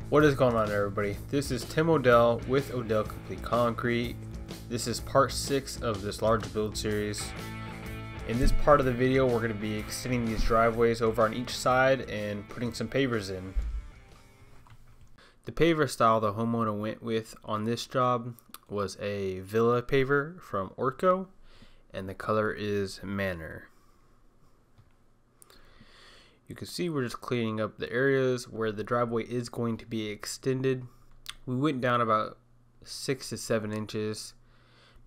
What is going on, everybody? This is Tim Odell with Odell Complete Concrete. This is part 6 of this large build series. In this part of the video, we're going to be extending these driveways over on each side and putting some pavers in. The paver style the homeowner went with on this job was a Villa paver from Orco, and the color is Manor. You can see we're just cleaning up the areas where the driveway is going to be extended. We went down about 6 to 7 inches.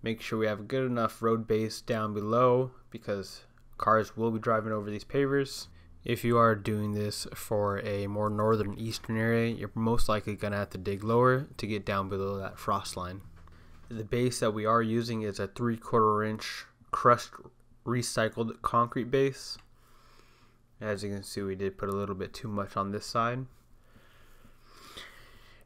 Make sure we have a good enough road base down below because cars will be driving over these pavers. If you are doing this for a more northern eastern area, you're most likely going to have to dig lower to get down below that frost line. The base that we are using is a 3/4 inch crushed recycled concrete base. As you can see, we did put a little bit too much on this side.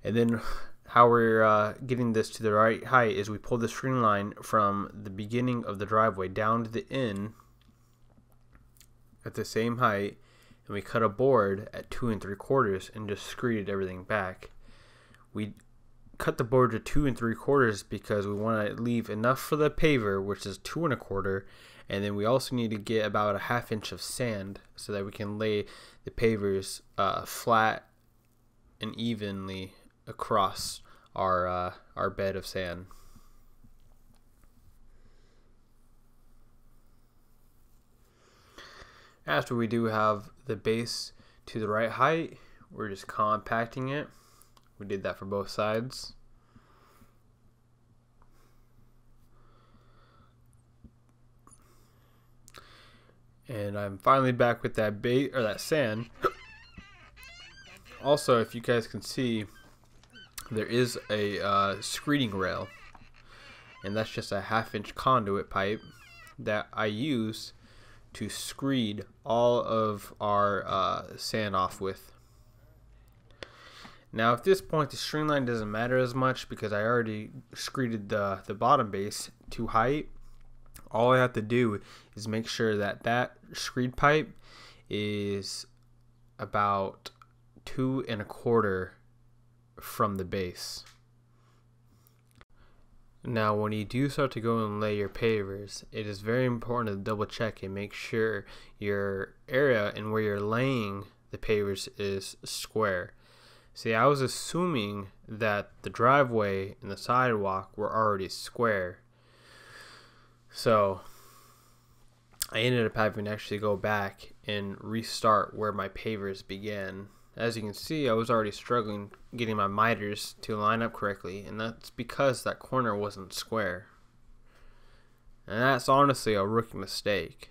And then how we're getting this to the right height is we pull the string line from the beginning of the driveway down to the end at the same height, and we cut a board at 2 3/4 and just screeded everything back. We cut the board to 2 3/4 because we want to leave enough for the paver, which is 2 1/4. And then we also need to get about a 1/2 inch of sand so that we can lay the pavers flat and evenly across our bed of sand. After we do have the base to the right height, we're just compacting it. We did that for both sides. And I'm finally back with that bait or that sand. Also, if you guys can see, there is a screeding rail, and that's just a 1/2 inch conduit pipe that I use to screed all of our sand off with. Now at this point the string line doesn't matter as much because I already screeded the bottom base to height. All I have to do is make sure that that screed pipe is about 2 1/4 from the base. Now when you do start to go and lay your pavers, it is very important to double check and make sure your area and where you're laying the pavers is square. See, I was assuming that the driveway and the sidewalk were already square. So I ended up having to actually go back and restart where my pavers began. As you can see, I was already struggling getting my miters to line up correctly, and that's because that corner wasn't square. And that's honestly a rookie mistake.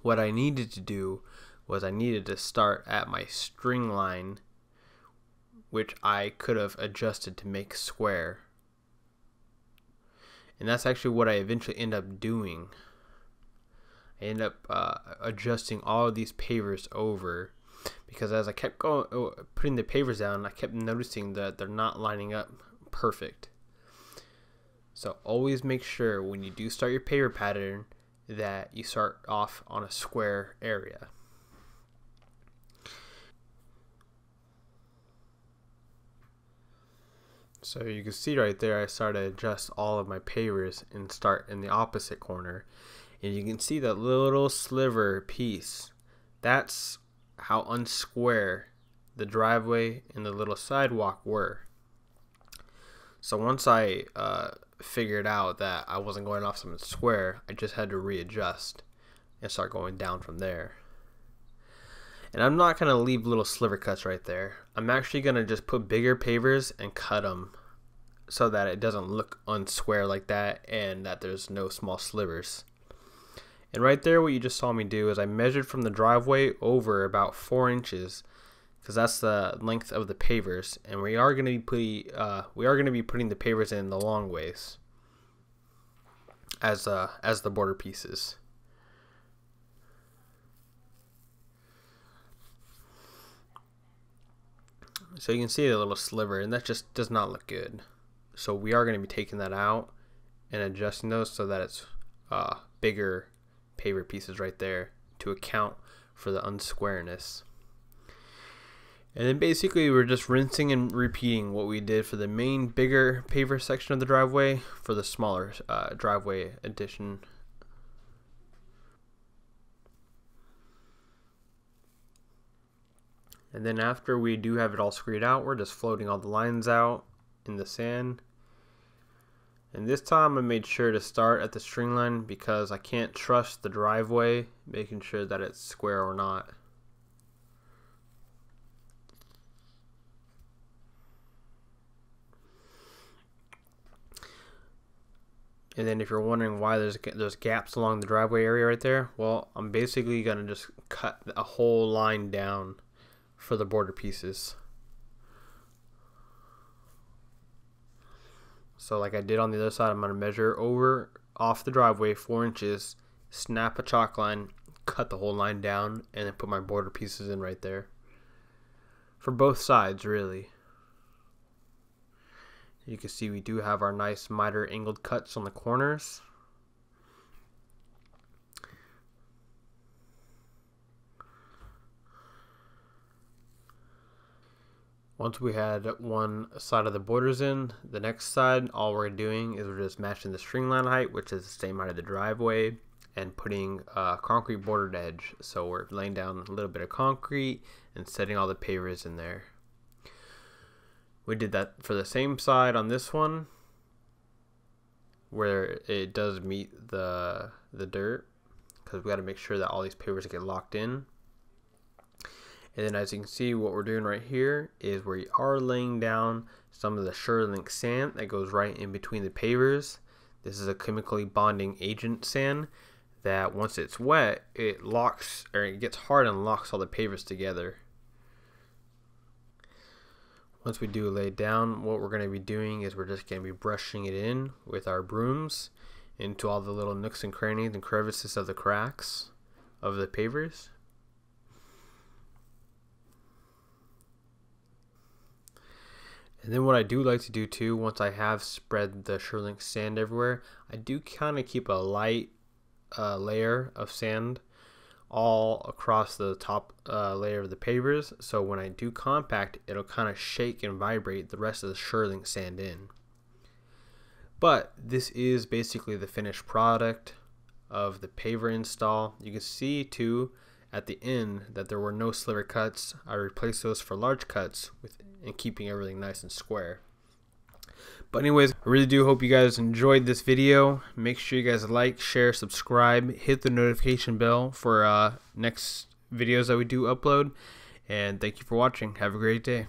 What I needed to do was I needed to start at my string line, which I could have adjusted to make square. And that's actually what I eventually end up doing. I end up adjusting all of these pavers over because as I kept putting the pavers down, I kept noticing that they're not lining up perfect. So always make sure when you do start your paver pattern that you start off on a square area. So you can see right there, I started to adjust all of my pavers and start in the opposite corner. And you can see that little sliver piece. That's how unsquare the driveway and the little sidewalk were. So once I figured out that I wasn't going off something square, I just had to readjust and start going down from there. And I'm not going to leave little sliver cuts right there. I'm actually going to just put bigger pavers and cut them so that it doesn't look unsquare like that and that there's no small slivers. And right there, what you just saw me do is I measured from the driveway over about 4 inches because that's the length of the pavers, and we are going to be putting the pavers in the long ways as the border pieces. So you can see the little sliver, and that just does not look good. So we are going to be taking that out and adjusting those so that it's bigger paver pieces right there to account for the unsquareness. And then basically we're just rinsing and repeating what we did for the main bigger paver section of the driveway for the smaller driveway addition. And then after we do have it all screwed out, we're just floating all the lines out in the sand. And this time I made sure to start at the string line because I can't trust the driveway, making sure that it's square or not. And then if you're wondering why there's gaps along the driveway area right there, well, I'm basically going to just cut a whole line down for the border pieces. So like I did on the other side, I'm going to measure off the driveway 4 inches, snap a chalk line, cut the whole line down, and then put my border pieces in right there. For both sides, really. You can see we do have our nice miter angled cuts on the corners. Once we had one side of the borders in, the next side, all we're doing is we're just matching the string line height, which is the same height of the driveway, and putting a concrete bordered edge. So we're laying down a little bit of concrete and setting all the pavers in there. We did that for the same side on this one, where it does meet the dirt, because we got to make sure that all these pavers get locked in. And then as you can see, what we're doing right here is we are laying down some of the SureLink sand that goes right in between the pavers. This is a chemically bonding agent sand that once it's wet, it locks, or it gets hard and locks all the pavers together. Once we do lay it down, what we're going to be doing is we're just going to be brushing it in with our brooms into all the little nooks and crannies and crevices of the cracks of the pavers. And then what I do like to do too, once I have spread the SureLink sand everywhere, I do kind of keep a light layer of sand all across the top layer of the pavers, so when I do compact, it'll kind of shake and vibrate the rest of the SureLink sand in. But this is basically the finished product of the paver install. You can see too at the end that there were no sliver cuts. I replaced those for large cuts and keeping everything nice and square. But anyways, I really do hope you guys enjoyed this video. Make sure you guys like, share, subscribe, hit the notification bell for next videos that we do upload. And thank you for watching. Have a great day.